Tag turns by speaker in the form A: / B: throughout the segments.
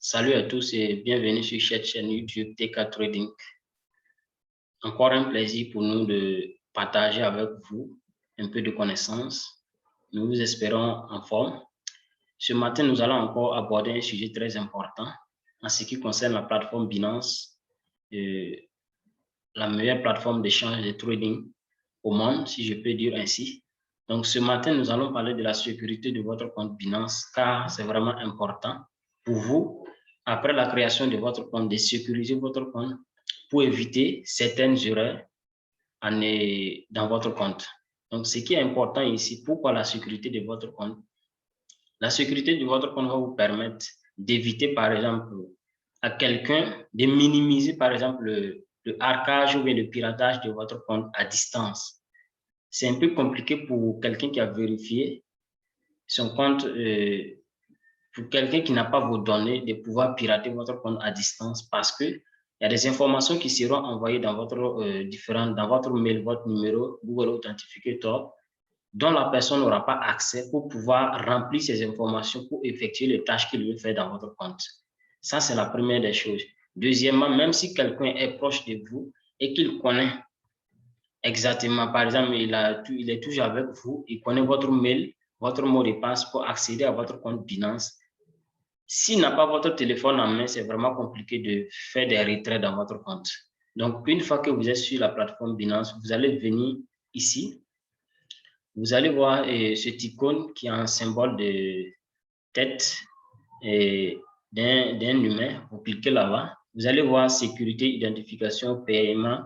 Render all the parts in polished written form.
A: Salut à tous et bienvenue sur cette chaîne YouTube TK Trading. Encore un plaisir pour nous de partager avec vous un peu de connaissances. Nous vous espérons en forme. Ce matin, nous allons encore aborder un sujet très important en ce qui concerne la plateforme Binance, la meilleure plateforme d'échange de trading au monde, si je peux dire ainsi. Donc, ce matin, nous allons parler de la sécurité de votre compte Binance, car c'est vraiment important pour vous, après la création de votre compte, de sécuriser votre compte pour éviter certaines erreurs dans votre compte. Donc, ce qui est important ici, pourquoi la sécurité de votre compte? La sécurité de votre compte va vous permettre d'éviter, par exemple, à quelqu'un de minimiser, par exemple, le hackage ou bien le piratage de votre compte à distance. C'est un peu compliqué pour quelqu'un qui a vérifié son compte, pour quelqu'un qui n'a pas vos données, de pouvoir pirater votre compte à distance parce que il y a des informations qui seront envoyées dans votre, dans votre mail, votre numéro Google Authenticator, dont la personne n'aura pas accès pour pouvoir remplir ces informations pour effectuer les tâches qu'il veut faire dans votre compte. Ça, c'est la première des choses. Deuxièmement, même si quelqu'un est proche de vous et qu'il connaît exactement, par exemple, il est toujours avec vous, il connaît votre mail, votre mot de passe pour accéder à votre compte Binance. S'il n'a pas votre téléphone en main, c'est vraiment compliqué de faire des retraits dans votre compte. Donc, une fois que vous êtes sur la plateforme Binance, vous allez venir ici. Vous allez voir cette icône qui a un symbole de tête d'un humain. Vous cliquez là-bas. Vous allez voir sécurité, identification, paiement,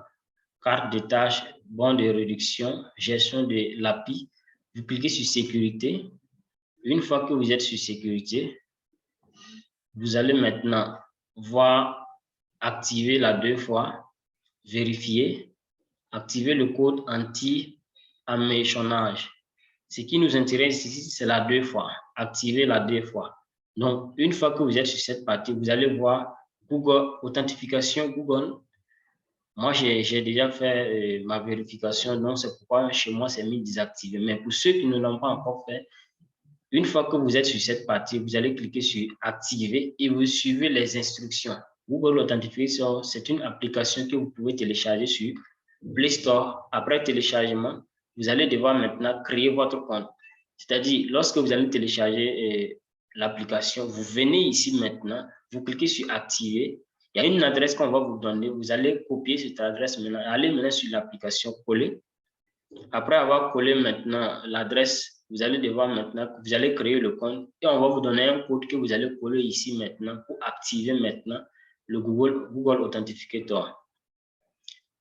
A: carte de tâches, bon de réduction, gestion de l'API. Vous cliquez sur sécurité. Une fois que vous êtes sur sécurité, vous allez maintenant voir activer la 2 fois, vérifier, activer le code anti-améchonnage. Ce qui nous intéresse ici, c'est la 2 fois, activer la 2 fois. Donc, une fois que vous êtes sur cette partie, vous allez voir Google, authentification Google. Moi, j'ai déjà fait ma vérification, donc c'est pourquoi chez moi, c'est mis désactivé. Mais pour ceux qui ne l'ont pas encore fait, une fois que vous êtes sur cette partie, vous allez cliquer sur activer et vous suivez les instructions. Google Authentification, c'est une application que vous pouvez télécharger sur Play Store. Après téléchargement, vous allez devoir maintenant créer votre compte. C'est-à-dire, lorsque vous allez télécharger l'application, vous venez ici maintenant, vous cliquez sur activer. Il y a une adresse qu'on va vous donner. Vous allez copier cette adresse maintenant. Allez maintenant sur l'application, coller. Après avoir collé maintenant l'adresse, vous allez devoir maintenant, vous allez créer le compte et on va vous donner un code que vous allez coller ici maintenant pour activer maintenant le Google Authenticator.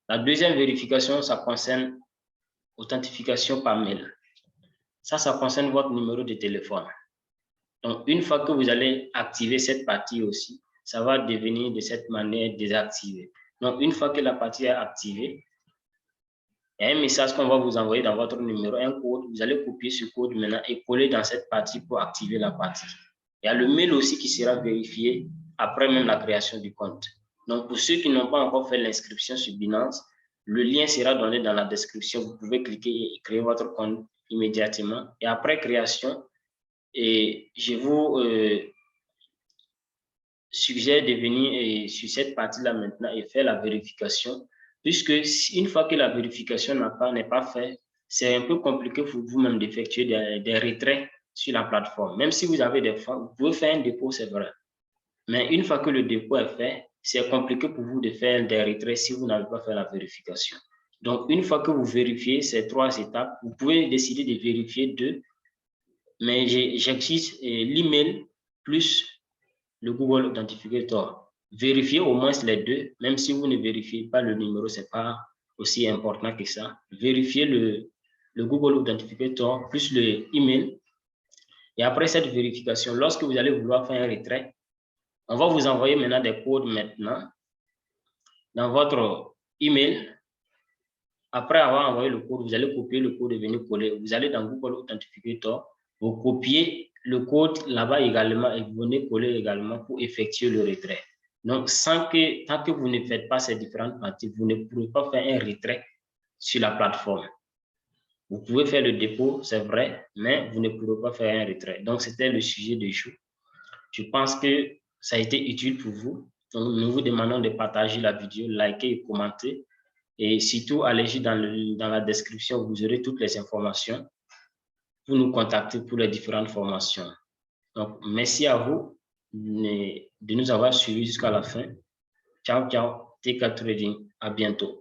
A: La deuxième vérification, ça concerne authentification par mail. Ça concerne votre numéro de téléphone. Donc, une fois que vous allez activer cette partie aussi, ça va devenir de cette manière désactivé. Donc, une fois que la partie est activée, il y a un message qu'on va vous envoyer dans votre numéro, un code. Vous allez copier ce code maintenant et coller dans cette partie pour activer la partie. Il y a le mail aussi qui sera vérifié après même la création du compte. Donc, pour ceux qui n'ont pas encore fait l'inscription sur Binance, le lien sera donné dans la description. Vous pouvez cliquer et créer votre compte immédiatement. Et après création, je vous suggère de venir sur cette partie-là maintenant et faire la vérification, puisque une fois que la vérification n'est pas faite, c'est un peu compliqué pour vous-même d'effectuer des retraits sur la plateforme. Même si vous avez des fonds, vous pouvez faire un dépôt, c'est vrai. Mais une fois que le dépôt est fait, c'est compliqué pour vous de faire des retraits si vous n'avez pas fait la vérification. Donc, une fois que vous vérifiez ces 3 étapes, vous pouvez décider de vérifier 2, mais j'exige l'email plus le Google Authenticator. Vérifiez au moins les 2, même si vous ne vérifiez pas le numéro, ce n'est pas aussi important que ça. Vérifiez le Google Authenticator plus le email. Et après cette vérification, lorsque vous allez vouloir faire un retrait, on va vous envoyer maintenant des codes maintenant dans votre email. Après avoir envoyé le code, vous allez copier le code et venir coller. Vous allez dans Google Authenticator, vous copiez le code là-bas également et vous venez coller également pour effectuer le retrait. Donc, tant que vous ne faites pas ces différentes parties, vous ne pourrez pas faire un retrait sur la plateforme. Vous pouvez faire le dépôt, c'est vrai, mais vous ne pourrez pas faire un retrait. Donc, c'était le sujet du jour. Je pense que ça a été utile pour vous. Donc, nous vous demandons de partager la vidéo, liker et commenter. Et surtout, allez dans la description, vous aurez toutes les informations pour nous contacter pour les différentes formations. Donc, merci à vous de nous avoir suivis jusqu'à la fin. Ciao, ciao. TK Trading. À bientôt.